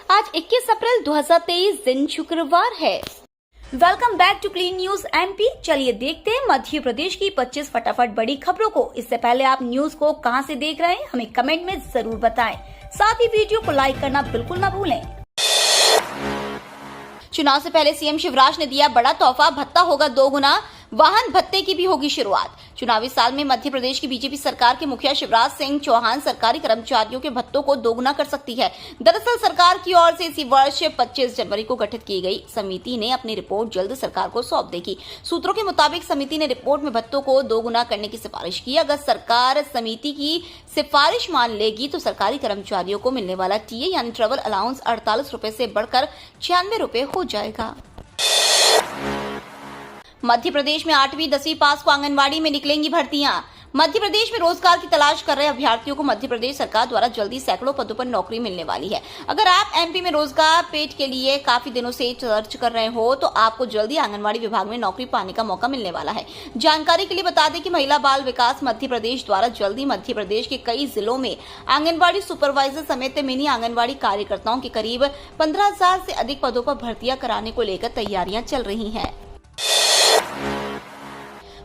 आज 21 अप्रैल 2023 दिन शुक्रवार है। Welcome back to clean news MP. चलिए देखते हैं मध्य प्रदेश की 25 फटाफट बड़ी खबरों को। इससे पहले आप न्यूज को कहां से देख रहे हैं हमें कमेंट में जरूर बताएं। साथ ही वीडियो को लाइक करना बिल्कुल न भूलें। चुनाव से पहले सीएम शिवराज ने दिया बड़ा तोहफा, भत्ता होगा 2 गुना, वाहन भत्ते की भी होगी शुरुआत। चुनावी साल में मध्य प्रदेश की बीजेपी सरकार के मुखिया शिवराज सिंह चौहान सरकारी कर्मचारियों के भत्तों को 2 गुना कर सकती है। दरअसल सरकार की ओर से इसी वर्ष 25 जनवरी को गठित की गई समिति ने अपनी रिपोर्ट जल्द सरकार को सौंप देगी। सूत्रों के मुताबिक समिति ने रिपोर्ट में भत्तों को 2 गुना करने की सिफारिश की। अगर सरकार समिति की सिफारिश मान लेगी तो सरकारी कर्मचारियों को मिलने वाला टीए यानी ट्रेवल अलाउंस 48 रुपए से बढ़कर 96 रुपए हो जाएगा। मध्य प्रदेश में 8वीं 10वीं पास को आंगनवाड़ी में निकलेंगी भर्तियां। मध्य प्रदेश में रोजगार की तलाश कर रहे अभ्यर्थियों को मध्य प्रदेश सरकार द्वारा जल्दी सैकड़ों पदों पर नौकरी मिलने वाली है। अगर आप एमपी में रोजगार पेट के लिए काफी दिनों से सर्च कर रहे हो तो आपको जल्दी आंगनवाड़ी विभाग में नौकरी पाने का मौका मिलने वाला है। जानकारी के लिए बता दें कि महिला बाल विकास मध्य प्रदेश द्वारा जल्दी मध्य प्रदेश के कई जिलों में आंगनबाड़ी सुपरवाइजर समेत मिनी आंगनबाड़ी कार्यकर्ताओं के करीब 15,000 से अधिक पदों पर भर्तियां कराने को लेकर तैयारियां चल रही हैं।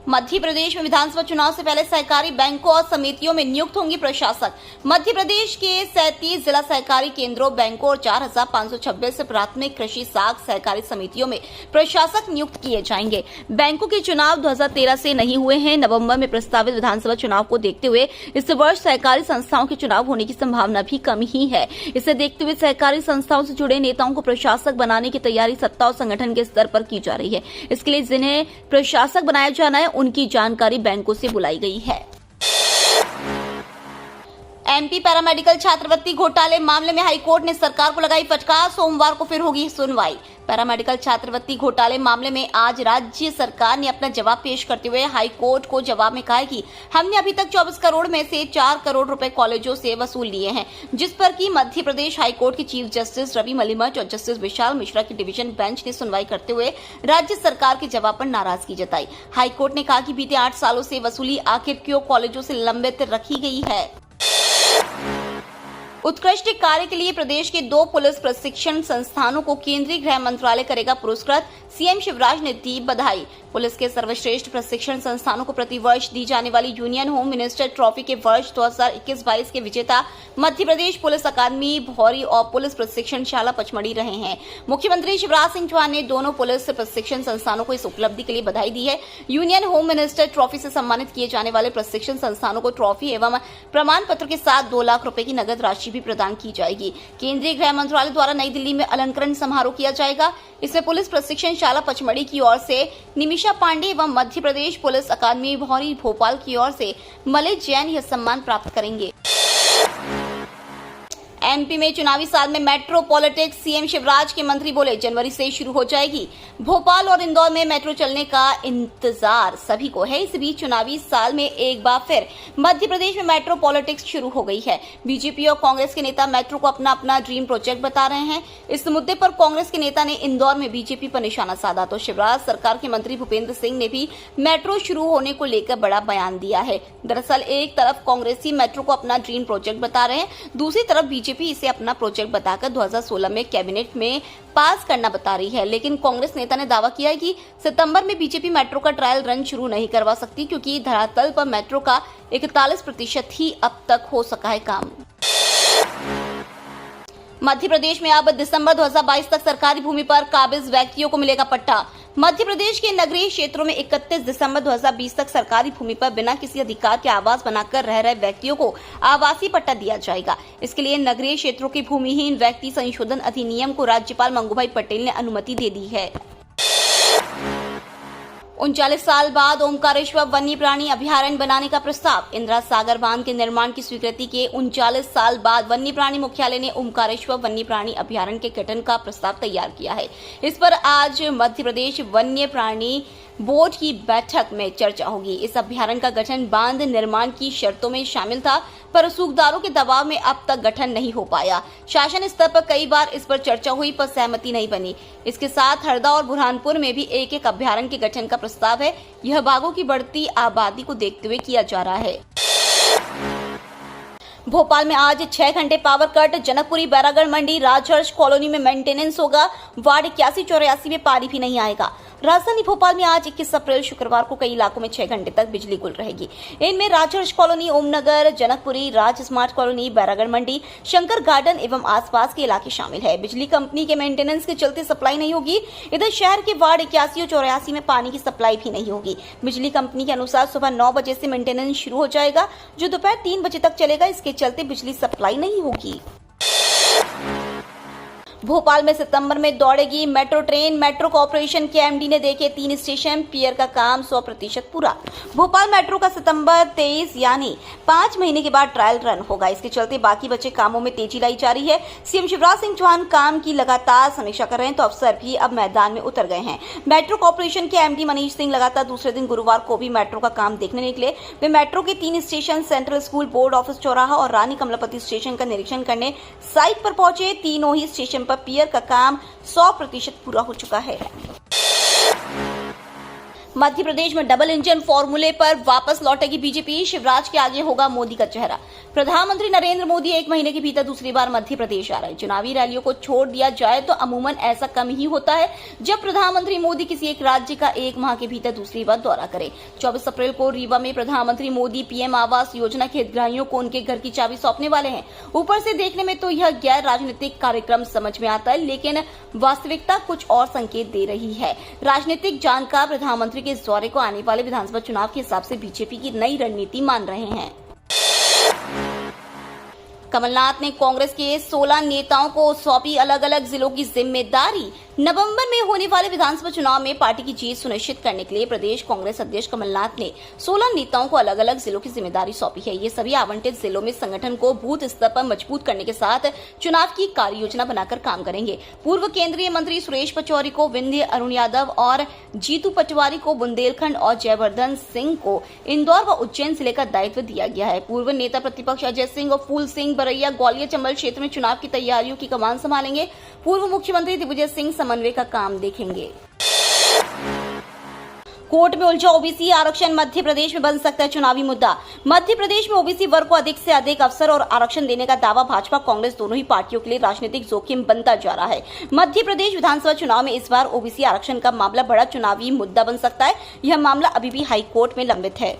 मध्य प्रदेश में विधानसभा चुनाव से पहले सहकारी बैंकों और समितियों में नियुक्त होंगी प्रशासक। मध्य प्रदेश के 37 जिला सहकारी केंद्रों, बैंकों और 4,526 प्राथमिक कृषि साख सहकारी समितियों में प्रशासक नियुक्त किए जाएंगे। बैंकों के चुनाव 2013 से नहीं हुए हैं। नवंबर में प्रस्तावित विधानसभा चुनाव को देखते हुए इस वर्ष सहकारी संस्थाओं के चुनाव होने की संभावना भी कम ही है। इसे देखते हुए सहकारी संस्थाओं से जुड़े नेताओं को प्रशासक बनाने की तैयारी सत्ता और संगठन के स्तर पर की जा रही है। इसके लिए जिन्हें प्रशासक बनाया जाना है उनकी जानकारी बैंकों से बुलाई गई है। एमपी पैरामेडिकल छात्रवृत्ति घोटाले मामले में हाईकोर्ट ने सरकार को लगाई फटकार। सोमवार को फिर होगी सुनवाई। पैरामेडिकल छात्रवृत्ति घोटाले मामले में आज राज्य सरकार ने अपना जवाब पेश करते हुए हाईकोर्ट को जवाब में कहा कि हमने अभी तक 24 करोड़ में से 4 करोड़ रुपए कॉलेजों से वसूल लिए हैं, जिस पर कि मध्य प्रदेश हाईकोर्ट के चीफ जस्टिस रवि मलिमठ और जस्टिस विशाल मिश्रा की डिवीजन बेंच ने सुनवाई करते हुए राज्य सरकार के जवाब पर नाराजगी जताई। हाईकोर्ट ने कहा कि बीते 8 सालों से वसूली आखिर क्यों कॉलेजों से लंबित रखी गई है। उत्कृष्ट कार्य के लिए प्रदेश के 2 पुलिस प्रशिक्षण संस्थानों को केंद्रीय गृह मंत्रालय करेगा पुरस्कृत। सीएम शिवराज ने दी बधाई। पुलिस के सर्वश्रेष्ठ प्रशिक्षण संस्थानों को प्रतिवर्ष दी जाने वाली यूनियन होम मिनिस्टर ट्रॉफी के वर्ष 2021-22 के विजेता मध्य प्रदेश पुलिस अकादमी भौरी और पुलिस प्रशिक्षण शाला पचमढ़ी रहे हैं। मुख्यमंत्री शिवराज सिंह चौहान ने दोनों पुलिस प्रशिक्षण संस्थानों को इस उपलब्धि के लिए बधाई दी है। यूनियन होम मिनिस्टर ट्रॉफी से सम्मानित किए जाने वाले प्रशिक्षण संस्थानों को ट्रॉफी एवं प्रमाण पत्र के साथ 2 लाख रुपए की नगद राशि भी प्रदान की जाएगी। केंद्रीय गृह मंत्रालय द्वारा नई दिल्ली में अलंकरण समारोह किया जाएगा। इसमें पुलिस प्रशिक्षण शाला पचमढ़ी की ओर से निमिषा पांडे एवं मध्य प्रदेश पुलिस अकादमी भौरी भोपाल की ओर से मलय जैन यह सम्मान प्राप्त करेंगे। एमपी में चुनावी साल में मेट्रो पॉलिटिक्स। सीएम शिवराज के मंत्री बोले जनवरी से शुरू हो जाएगी। भोपाल और इंदौर में मेट्रो चलने का इंतजार सभी को है। इस बीच चुनावी साल में एक बार फिर मध्य प्रदेश में मेट्रो पॉलिटिक्स शुरू हो गई है। बीजेपी और कांग्रेस के नेता मेट्रो को अपना अपना ड्रीम प्रोजेक्ट बता रहे हैं। इस मुद्दे पर कांग्रेस के नेता ने इंदौर में बीजेपी पर निशाना साधा तो शिवराज सरकार के मंत्री भूपेंद्र सिंह ने भी मेट्रो शुरू होने को लेकर बड़ा बयान दिया है। दरअसल एक तरफ कांग्रेसी मेट्रो को अपना ड्रीम प्रोजेक्ट बता रहे हैं, दूसरी तरफ बीजेपी इसे अपना प्रोजेक्ट बताकर 2016 में कैबिनेट में पास करना बता रही है। लेकिन कांग्रेस नेता ने दावा किया है कि सितंबर में बीजेपी मेट्रो का ट्रायल रन शुरू नहीं करवा सकती क्योंकि धरातल पर मेट्रो का 41% ही अब तक हो सका है काम। मध्य प्रदेश में अब दिसंबर 2022 तक सरकारी भूमि पर काबिज व्यक्तियों को मिलेगा पट्टा। मध्य प्रदेश के नगरीय क्षेत्रों में 31 दिसंबर 2020 तक सरकारी भूमि पर बिना किसी अधिकार के आवास बनाकर रह रहे व्यक्तियों को आवासीय पट्टा दिया जाएगा। इसके लिए नगरीय क्षेत्रों के भूमिहीन व्यक्ति संशोधन अधिनियम को राज्यपाल मंगूभाई पटेल ने अनुमति दे दी है। 39 साल बाद ओमकारेश्वर वन्य प्राणी अभ्यारण्य बनाने का प्रस्ताव। इंदिरा सागर बांध के निर्माण की स्वीकृति के 39 साल बाद वन्य प्राणी मुख्यालय ने ओमकारेश्वर वन्य प्राणी अभ्यारण्य के गठन का प्रस्ताव तैयार किया है। इस पर आज मध्य प्रदेश वन्य प्राणी बोर्ड की बैठक में चर्चा होगी। इस अभ्यारण्य का गठन बांध निर्माण की शर्तों में शामिल था, पर सूखदारों के दबाव में अब तक गठन नहीं हो पाया। शासन स्तर पर कई बार इस पर चर्चा हुई पर सहमति नहीं बनी। इसके साथ हरदा और बुरहानपुर में भी एक अभ्यारण्य के गठन का प्रस्ताव है। यह बाघों की बढ़ती आबादी को देखते हुए किया जा रहा है। भोपाल में आज 6 घंटे पावर कट। जनकपुरी, बैरागढ़ मंडी, राजहर्ष कॉलोनी में मेंटेनेंस होगा। वार्ड 81-84 में पानी भी नहीं आएगा। राजधानी भोपाल में आज 21 अप्रैल शुक्रवार को कई इलाकों में 6 घंटे तक बिजली गुल रहेगी। इनमें राजहर्ष कॉलोनी, ओमनगर, जनकपुरी, राज स्मार्ट कॉलोनी, बैरागढ़ मंडी, शंकर गार्डन एवं आसपास के इलाके शामिल है। बिजली कंपनी के मेंटेनेंस के चलते सप्लाई नहीं होगी। इधर शहर के वार्ड 81 और 84 में पानी की सप्लाई भी नहीं होगी। बिजली कंपनी के अनुसार सुबह 9 बजे से मेंटेनेंस शुरू हो जाएगा, जो दोपहर 3 बजे तक चलेगा। इसके चलते बिजली सप्लाई नहीं होगी। भोपाल में सितंबर में दौड़ेगी मेट्रो ट्रेन। मेट्रो कॉर्पोरेशन के एमडी ने देखे 3 स्टेशन। पियर का काम 100% पूरा। भोपाल मेट्रो का सितंबर 23 यानी 5 महीने के बाद ट्रायल रन होगा। इसके चलते बाकी बचे कामों में तेजी लाई जा रही है। सीएम शिवराज सिंह चौहान काम की लगातार समीक्षा कर रहे हैं, तो अफसर भी अब मैदान में उतर गए हैं। मेट्रो कॉर्पोरेशन के एमडी मनीष सिंह लगातार दूसरे दिन गुरुवार को भी मेट्रो का काम देखने निकले। वे मेट्रो के 3 station, central school, board office चौराहा और रानी कमलापति स्टेशन का निरीक्षण करने साइट पर पहुंचे। तीनों ही स्टेशन पर पियर का काम 100% पूरा हो चुका है। मध्य प्रदेश में डबल इंजन फॉर्मूले पर वापस लौटेगी बीजेपी। शिवराज के आगे होगा मोदी का चेहरा। प्रधानमंत्री नरेंद्र मोदी 1 महीने के भीतर दूसरी बार मध्य प्रदेश आ रहे हैं। चुनावी रैलियों को छोड़ दिया जाए तो अमूमन ऐसा कम ही होता है जब प्रधानमंत्री मोदी किसी एक राज्य का 1 माह के भीतर दूसरी बार दौरा करें। 24 अप्रैल को रीवा में प्रधानमंत्री मोदी पीएम आवास योजना के हितग्राहियों को उनके घर की चाबी सौंपने वाले हैं। ऊपर से देखने में तो यह गैर राजनीतिक कार्यक्रम समझ में आता है, लेकिन वास्तविकता कुछ और संकेत दे रही है। राजनीतिक जानकार प्रधानमंत्री के इस दौरे को आने वाले विधानसभा चुनाव के हिसाब से बीजेपी की नई रणनीति मान रहे हैं। कमलनाथ ने कांग्रेस के 16 नेताओं को सौंपी अलग अलग जिलों की जिम्मेदारी। नवंबर में होने वाले विधानसभा चुनाव में पार्टी की जीत सुनिश्चित करने के लिए प्रदेश कांग्रेस अध्यक्ष कमलनाथ ने 16 नेताओं को अलग अलग जिलों की जिम्मेदारी सौंपी है। ये सभी आवंटित जिलों में संगठन को बूथ स्तर पर मजबूत करने के साथ चुनाव की कार्य योजना बनाकर काम करेंगे। पूर्व केंद्रीय मंत्री सुरेश पचौरी को विंध्य, अरुण यादव और जीतू पटवारी को बुंदेलखंड और जयवर्धन सिंह को इंदौर व उज्जैन जिले का दायित्व दिया गया है। पूर्व नेता प्रतिपक्ष अजय सिंह और फूल सिंह बरैया ग्वालियर चंबल क्षेत्र में चुनाव की तैयारियों की कमान संभालेंगे। पूर्व मुख्यमंत्री दिग्विजय सिंह समन्वय का काम देखेंगे। कोर्ट में उलझा ओबीसी आरक्षण मध्य प्रदेश में बन सकता है चुनावी मुद्दा। मध्य प्रदेश में ओबीसी वर्ग को अधिक से अधिक अवसर और आरक्षण देने का दावा भाजपा कांग्रेस दोनों ही पार्टियों के लिए राजनीतिक जोखिम बनता जा रहा है। मध्य प्रदेश विधानसभा चुनाव में इस बार ओबीसी आरक्षण का मामला बड़ा चुनावी मुद्दा बन सकता है। यह मामला अभी भी हाईकोर्ट में लंबित है।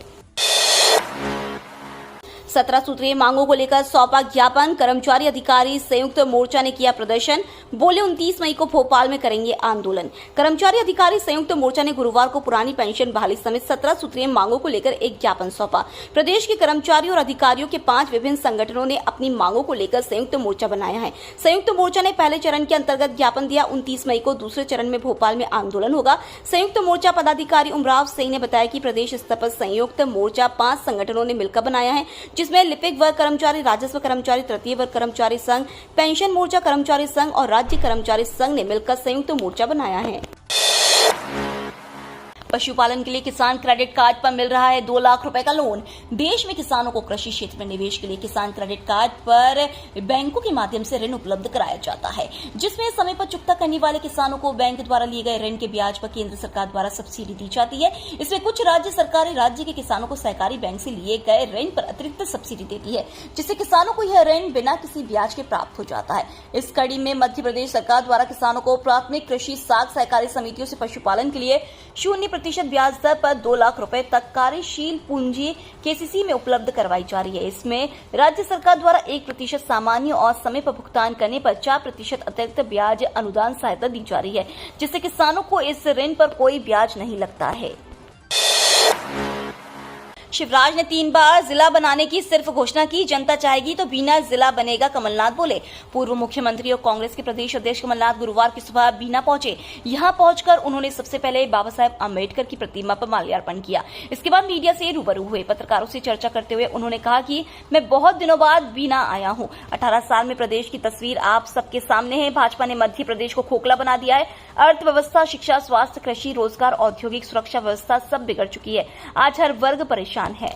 17 सूत्रीय मांगों को लेकर सौंपा ज्ञापन। कर्मचारी अधिकारी संयुक्त मोर्चा ने किया प्रदर्शन। बोले 29 मई को भोपाल में करेंगे आंदोलन। कर्मचारी अधिकारी संयुक्त मोर्चा ने गुरुवार को पुरानी पेंशन बहाली समेत 17 सूत्रीय मांगों को लेकर एक ज्ञापन सौंपा। प्रदेश के कर्मचारियों और अधिकारियों के 5 विभिन्न संगठनों ने अपनी मांगों को लेकर संयुक्त मोर्चा बनाया है। संयुक्त मोर्चा ने पहले चरण के अंतर्गत ज्ञापन दिया। 29 मई को दूसरे चरण में भोपाल में आंदोलन होगा। संयुक्त मोर्चा पदाधिकारी उमराव सिंह ने बताया कि प्रदेश स्तर पर संयुक्त मोर्चा 5 संगठनों ने मिलकर बनाया है, जिसमें लिपिक वर्ग कर्मचारी, राजस्व कर्मचारी, तृतीय वर्ग कर्मचारी संघ, पेंशन मोर्चा कर्मचारी संघ और राज्य कर्मचारी संघ ने मिलकर संयुक्त मोर्चा बनाया है। पशुपालन के लिए किसान क्रेडिट कार्ड पर मिल रहा है 2 लाख रुपए का लोन। देश में किसानों को कृषि क्षेत्र में निवेश के लिए किसान क्रेडिट कार्ड पर बैंकों के माध्यम से ऋण उपलब्ध कराया जाता है, जिसमें समय पर चुकता करने वाले किसानों को बैंक द्वारा लिए गए ऋण के ब्याज पर केंद्र सरकार द्वारा सब्सिडी दी जाती है। इसमें कुछ राज्य सरकारें राज्य के किसानों को सहकारी बैंक से लिए गए ऋण पर अतिरिक्त सब्सिडी देती है, जिससे किसानों को यह ऋण बिना किसी ब्याज के प्राप्त हो जाता है। इस कड़ी में मध्य प्रदेश सरकार द्वारा किसानों को प्राथमिक कृषि साख सहकारी समितियों से पशुपालन के लिए 0% ब्याज दर पर 2 लाख रुपए तक कार्यशील पूंजी केसीसी में उपलब्ध करवाई जा रही है। इसमें राज्य सरकार द्वारा 1% सामान्य और समय पर भुगतान करने पर 4% अतिरिक्त ब्याज अनुदान सहायता दी जा रही है, जिससे किसानों को इस ऋण पर कोई ब्याज नहीं लगता है। शिवराज ने 3 बार जिला बनाने की सिर्फ घोषणा की, जनता चाहेगी तो बीना जिला बनेगा, कमलनाथ बोले। पूर्व मुख्यमंत्री और कांग्रेस के प्रदेश अध्यक्ष कमलनाथ गुरुवार की सुबह बीना पहुंचे। यहां पहुंचकर उन्होंने सबसे पहले बाबा साहेब अम्बेडकर की प्रतिमा पर माल्यार्पण किया। इसके बाद मीडिया से रूबरू हुए। पत्रकारों से चर्चा करते हुए उन्होंने कहा कि मैं बहुत दिनों बाद बीना आया हूं। 18 साल में प्रदेश की तस्वीर आप सबके सामने है। भाजपा ने मध्य प्रदेश को खोखला बना दिया है। अर्थव्यवस्था, शिक्षा, स्वास्थ्य, कृषि, रोजगार, औद्योगिक सुरक्षा व्यवस्था सब बिगड़ चुकी है। आज हर वर्ग परेशान है।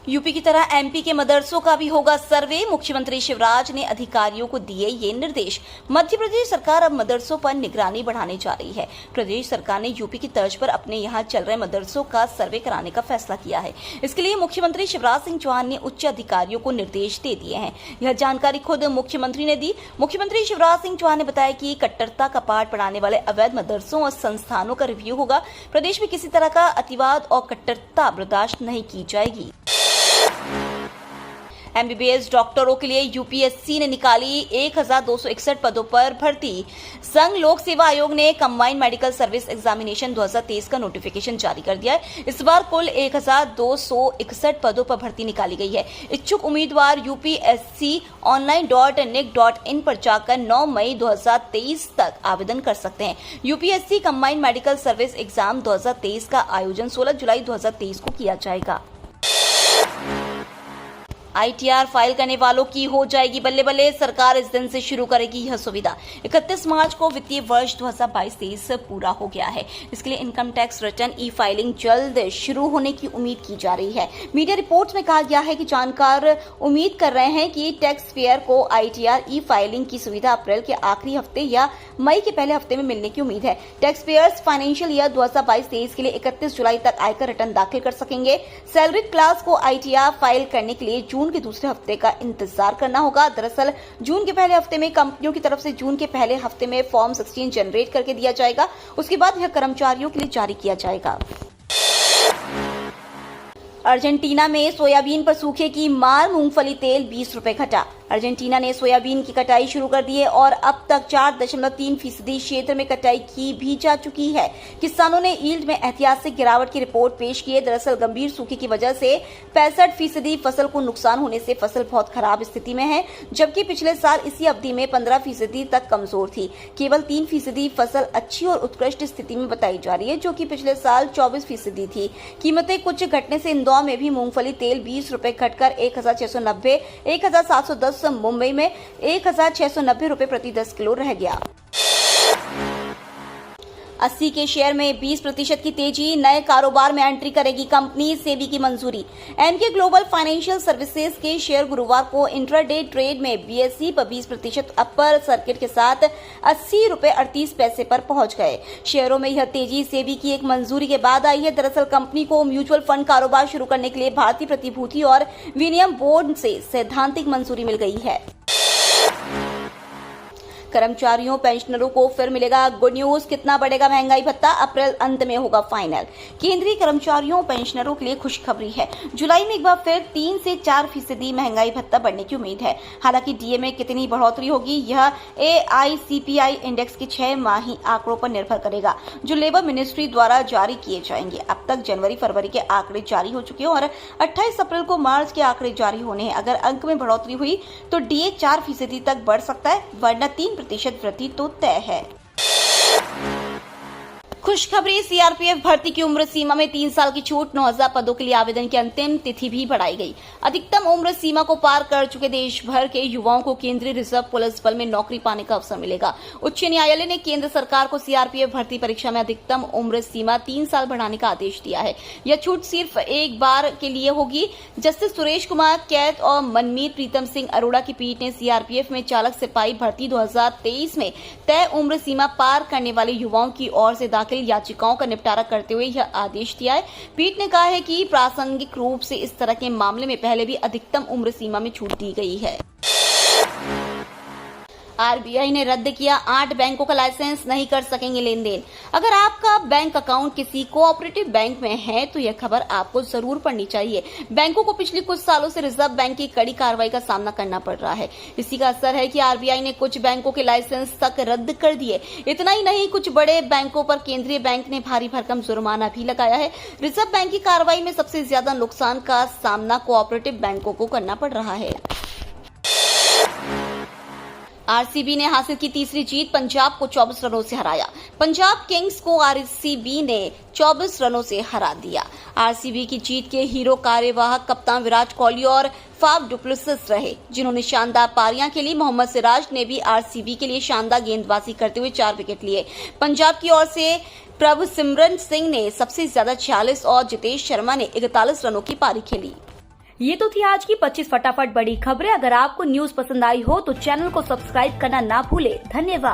यूपी की तरह एमपी के मदरसों का भी होगा सर्वे। मुख्यमंत्री शिवराज ने अधिकारियों को दिए ये निर्देश। मध्य प्रदेश सरकार अब मदरसों पर निगरानी बढ़ाने जा रही है। प्रदेश सरकार ने यूपी की तर्ज पर अपने यहां चल रहे मदरसों का सर्वे कराने का फैसला किया है। इसके लिए मुख्यमंत्री शिवराज सिंह चौहान ने उच्च अधिकारियों को निर्देश दे दिए हैं। यह जानकारी खुद मुख्यमंत्री ने दी। मुख्यमंत्री शिवराज सिंह चौहान ने बताया कि कट्टरता का पाठ पढ़ाने वाले अवैध मदरसों और संस्थानों का रिव्यू होगा। प्रदेश में किसी तरह का अतिवाद और कट्टरता बर्दाश्त नहीं की जाएगी। एमबीबीएस डॉक्टरों के लिए यूपीएससी ने निकाली 1261 पदों पर भर्ती। संघ लोक सेवा आयोग ने कंबाइंड मेडिकल सर्विस एग्जामिनेशन 2023 का नोटिफिकेशन जारी कर दिया है। इस बार कुल 1261 पदों पर भर्ती निकाली गई है। इच्छुक उम्मीदवार यूपीएससी online.nic.in पर जाकर 9 मई 2023 तक आवेदन कर सकते हैं। UPSC combined medical service exam 2023 का आयोजन 16 जुलाई 2023 को किया जाएगा। आईटीआर फाइल करने वालों की हो जाएगी बल्ले बल्ले। सरकार इस दिन से शुरू करेगी यह सुविधा। 31 मार्च को वित्तीय वर्ष 2022-23 पूरा हो गया है। इसके लिए इनकम टैक्स रिटर्न ई फाइलिंग जल्द शुरू होने की उम्मीद की जा रही है। मीडिया रिपोर्ट्स में कहा गया है कि जानकार उम्मीद कर रहे हैं कि टैक्स पेयर को आईटीआर ई फाइलिंग की सुविधा अप्रैल के आखिरी हफ्ते या मई के पहले हफ्ते में मिलने की उम्मीद है। टैक्स पेयर्स फाइनेंशियल ईयर 2022-23 के लिए 31 जुलाई तक आयकर रिटर्न दाखिल कर सकेंगे। सैलरीड क्लास को आईटीआर फाइल करने के लिए जून के दूसरे हफ्ते का इंतजार करना होगा। दरअसल जून के पहले हफ्ते में कंपनियों की तरफ से जून के पहले हफ्ते में फॉर्म 16 जनरेट करके दिया जाएगा। उसके बाद यह कर्मचारियों के लिए जारी किया जाएगा। अर्जेंटीना में सोयाबीन पर सूखे की मार, मूंगफली तेल 20 रुपए घटा। अर्जेंटीना ने सोयाबीन की कटाई शुरू कर दी है और अब तक 4.3% क्षेत्र में कटाई की भी जा चुकी है। किसानों ने यील्ड में ऐतिहासिक गिरावट की रिपोर्ट पेश की है। दरअसल गंभीर सूखे की वजह से 65% फसल को नुकसान होने से फसल बहुत खराब स्थिति में है, जबकि पिछले साल इसी अवधि में 15% तक कमजोर थी। केवल 3% फसल अच्छी और उत्कृष्ट स्थिति में बताई जा रही है, जो कि पिछले साल 24% थी। कीमतें कुछ घटने से इंदौर में भी मूंगफली तेल 20 रुपए घटकर 1690, 1710 मुंबई में 1690 रुपए प्रति 10 किलो रह गया। 80 के शेयर में 20% की तेजी। नए कारोबार में एंट्री करेगी कंपनी, सेबी की मंजूरी। एमके ग्लोबल फाइनेंशियल सर्विसेज के शेयर गुरुवार को इंट्राडे ट्रेड में बीएसई पर 20% अपर सर्किट के साथ 80 रुपए 38 पैसे पर पहुंच गए। शेयरों में यह तेजी सेबी की एक मंजूरी के बाद आई है। दरअसल कंपनी को म्यूचुअल फंड कारोबार शुरू करने के लिए भारतीय प्रतिभूति और विनिमय बोर्ड से सैद्धांतिक मंजूरी मिल गई है। कर्मचारियों पेंशनरों को फिर मिलेगा गुड न्यूज। कितना बढ़ेगा महंगाई भत्ता? अप्रैल अंत में होगा फाइनल। केंद्रीय कर्मचारियों पेंशनरों के लिए खुशखबरी है। जुलाई में एक बार फिर 3 से 4% महंगाई भत्ता बढ़ने की उम्मीद है। हालांकि डीए में कितनी बढ़ोतरी होगी यह एआईसीपीआई इंडेक्स के 6 माही आंकड़ों पर निर्भर करेगा, जो लेबर मिनिस्ट्री द्वारा जारी किए जाएंगे। अब तक जनवरी फरवरी के आंकड़े जारी हो चुके हैं और 28 अप्रैल को मार्च के आंकड़े जारी होने हैं। अगर अंक में बढ़ोतरी हुई तो डीए 4% तक बढ़ सकता है, वरना 3% वृद्धि तो तय है। खुशखबरी, सीआरपीएफ भर्ती की उम्र सीमा में 3 साल की छूट। 9000 पदों के लिए आवेदन की अंतिम तिथि भी बढ़ाई गई। अधिकतम उम्र सीमा को पार कर चुके देश भर के युवाओं को केंद्रीय रिजर्व पुलिस बल में नौकरी पाने का अवसर मिलेगा। उच्च न्यायालय ने केंद्र सरकार को सीआरपीएफ भर्ती परीक्षा में अधिकतम उम्र सीमा 3 साल बढ़ाने का आदेश दिया है। यह छूट सिर्फ एक बार के लिए होगी। जस्टिस सुरेश कुमार कैत और मनमीत प्रीतम सिंह अरोड़ा की पीठ ने सीआरपीएफ में चालक सिपाही भर्ती 2023 में तय उम्र सीमा पार करने वाले युवाओं की ओर से दाखिल याचिकाओं का निपटारा करते हुए यह आदेश दिया है। पीठ ने कहा है कि प्रासंगिक रूप से इस तरह के मामले में पहले भी अधिकतम उम्र सीमा में छूट दी गई है। आरबीआई ने रद्द किया 8 बैंकों का लाइसेंस, नहीं कर सकेंगे लेन देन। अगर आपका बैंक अकाउंट किसी कोऑपरेटिव बैंक में है तो यह खबर आपको जरूर पढ़नी चाहिए। बैंकों को पिछले कुछ सालों से रिजर्व बैंक की कड़ी कार्रवाई का सामना करना पड़ रहा है। इसी का असर है कि आरबीआई ने कुछ बैंकों के लाइसेंस तक रद्द कर दिए। इतना ही नहीं, कुछ बड़े बैंकों पर केंद्रीय बैंक ने भारी भरकम जुर्माना भी लगाया है। रिजर्व बैंक की कार्रवाई में सबसे ज्यादा नुकसान का सामना कोऑपरेटिव बैंकों को करना पड़ रहा है। आरसीबी ने हासिल की तीसरी जीत, पंजाब को 24 रनों से हराया। पंजाब किंग्स को आरसीबी ने 24 रनों से हरा दिया। आरसीबी की जीत के हीरो कार्यवाहक कप्तान विराट कोहली और फाफ डु प्लेसिस रहे, जिन्होंने शानदार पारियां खेली। मोहम्मद सिराज ने भी आरसीबी के लिए शानदार गेंदबाजी करते हुए 4 विकेट लिए। पंजाब की ओर से प्रभसिमरन सिंह ने सबसे ज्यादा 46 और जितेश शर्मा ने 41 रनों की पारी खेली। ये तो थी आज की 25 फटाफट बड़ी खबरें। अगर आपको न्यूज पसंद आई हो तो चैनल को सब्सक्राइब करना ना भूले। धन्यवाद।